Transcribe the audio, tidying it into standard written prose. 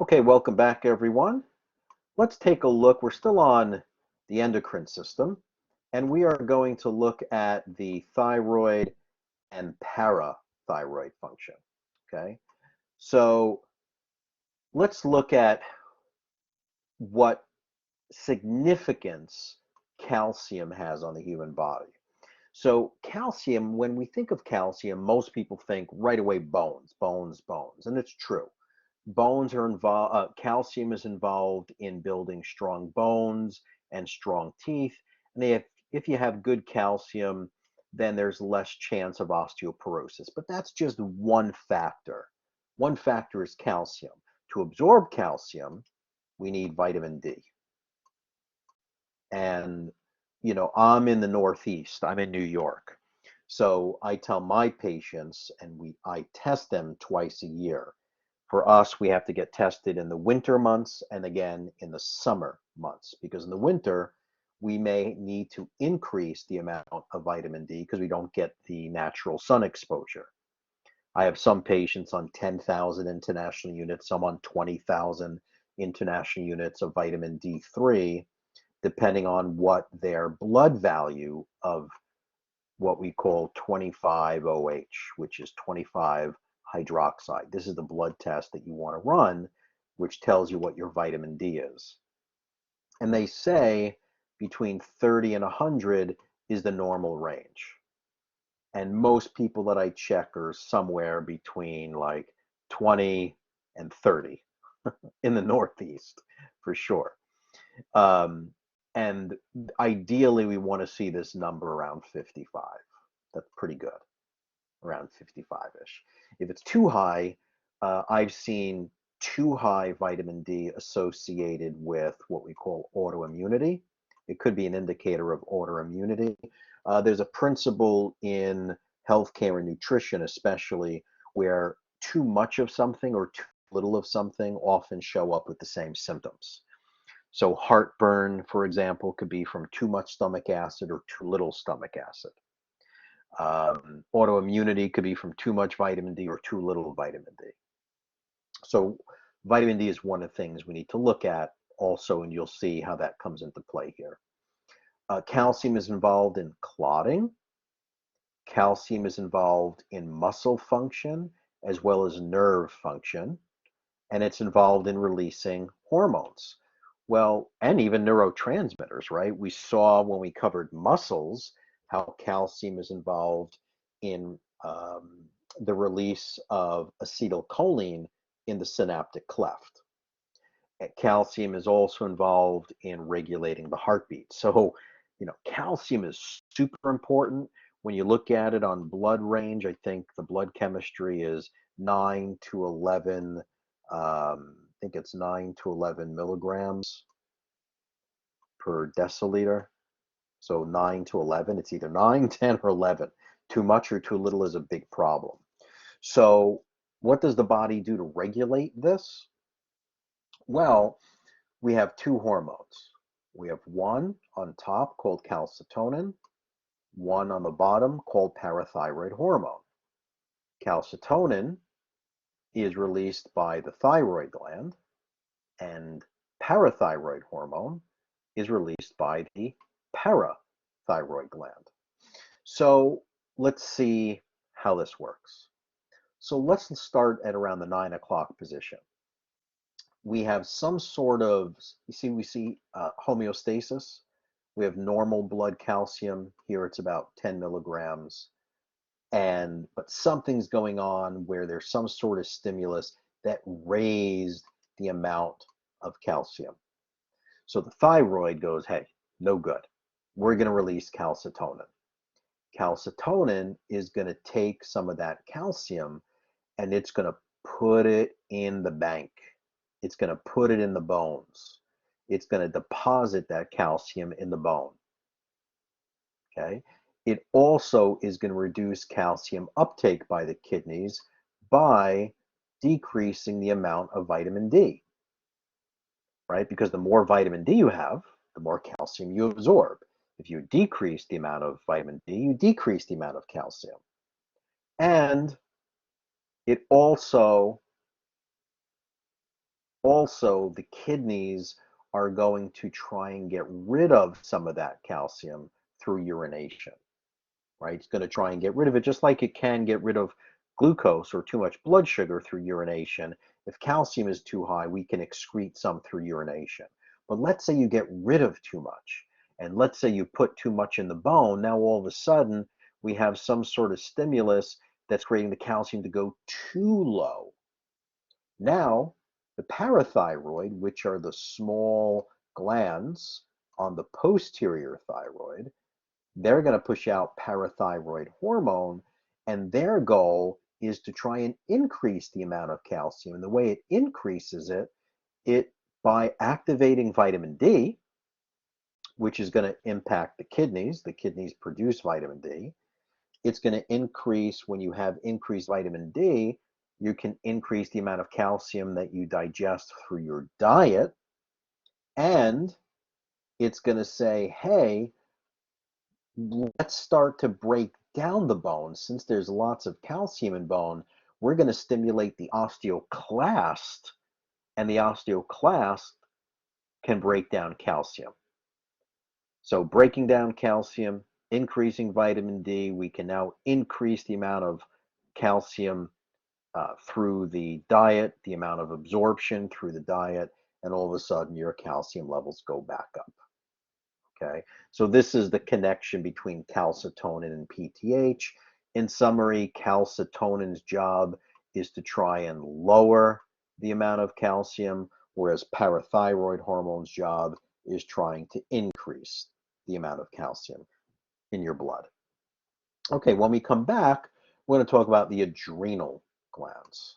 Okay, welcome back, everyone. Let's take a look. We're still on the endocrine system, and we are going to look at the thyroid and parathyroid function. Okay, so let's look at what significance calcium has on the human body. So, calcium, when we think of calcium, most people think right away bones, bones, bones, and it's true. Bones are involved, calcium is involved in building strong bones and strong teeth. And if you have good calcium, then there's less chance of osteoporosis. But that's just one factor. One factor is calcium. To absorb calcium, we need vitamin D. And, I'm in the Northeast, I'm in New York. So I tell my patients, and I test them twice a year. For us, we have to get tested in the winter months and again in the summer months, because in the winter, we may need to increase the amount of vitamin D because we don't get the natural sun exposure. I have some patients on 10,000 international units, some on 20,000 international units of vitamin D3, depending on what their blood value of what we call 25-OH, which is 25 hydroxide. This is the blood test that you want to run, which tells you what your vitamin D is. And they say between 30 and 100 is the normal range. And most people that I check are somewhere between like 20 and 30 in the Northeast, for sure. Um, and ideally, we want to see this number around 55. That's pretty good, around 55-ish. If it's too high, I've seen too high vitamin D associated with what we call autoimmunity. It could be an indicator of autoimmunity. There's a principle in healthcare and nutrition, especially, where too much of something or too little of something often show up with the same symptoms. So heartburn, for example, could be from too much stomach acid or too little stomach acid. Autoimmunity could be from too much vitamin D or too little vitamin D. So vitamin D is one of the things we need to look at also, and you'll see how that comes into play here. Calcium is involved in clotting. Calcium is involved in muscle function as well as nerve function, and it's involved in releasing hormones. Well, and even neurotransmitters, right? We saw when we covered muscles how calcium is involved in the release of acetylcholine in the synaptic cleft. Calcium is also involved in regulating the heartbeat. So, calcium is super important. When you look at it on blood range, I think the blood chemistry is 9 to 11. I think it's 9 to 11 milligrams per deciliter. So 9 to 11, it's either 9, 10, or 11. Too much or too little is a big problem. So what does the body do to regulate this? Well, we have two hormones. We have one on top called calcitonin, one on the bottom called parathyroid hormone. Calcitonin is released by the thyroid gland, and parathyroid hormone is released by the parathyroid gland. So let's see how this works. So let's start at around the 9 o'clock position. We have some sort of, we see homeostasis. We have normal blood calcium. Here it's about 10 milligrams. But something's going on where there's some sort of stimulus that raised the amount of calcium. So the thyroid goes, hey, no good. We're going to release calcitonin. Calcitonin is going to take some of that calcium and it's going to put it in the bank. It's going to put it in the bones. It's going to deposit that calcium in the bone. Okay. It also is going to reduce calcium uptake by the kidneys by decreasing the amount of vitamin D, right? Because the more vitamin D you have, the more calcium you absorb. If you decrease the amount of vitamin D, you decrease the amount of calcium. And it also Also, the kidneys are going to try and get rid of some of that calcium through urination, right? It's going to try and get rid of it just like it can get rid of glucose or too much blood sugar through urination. If calcium is too high, we can excrete some through urination. But let's say you get rid of too much, and let's say you put too much in the bone. Now, all of a sudden, we have some sort of stimulus that's creating the calcium to go too low. Now, the parathyroid, which are the small glands on the posterior thyroid, they're going to push out parathyroid hormone, and their goal is to try and increase the amount of calcium. And the way it increases it by activating vitamin D, which is going to impact the kidneys. The kidneys produce vitamin D. It's going to increase when you have increased vitamin D, you can increase the amount of calcium that you digest through your diet. And it's going to say, hey, let's start to break down the bone. Since there's lots of calcium in bone, we're going to stimulate the osteoclast, and the osteoclast can break down calcium. So breaking down calcium, increasing vitamin D, we can now increase the amount of calcium through the diet, the amount of absorption through the diet, and all of a sudden your calcium levels go back up. Okay, so this is the connection between calcitonin and PTH. In summary, calcitonin's job is to try and lower the amount of calcium, whereas parathyroid hormone's job is trying to increase the amount of calcium in your blood. Okay, when we come back, we're going to talk about the adrenal glands.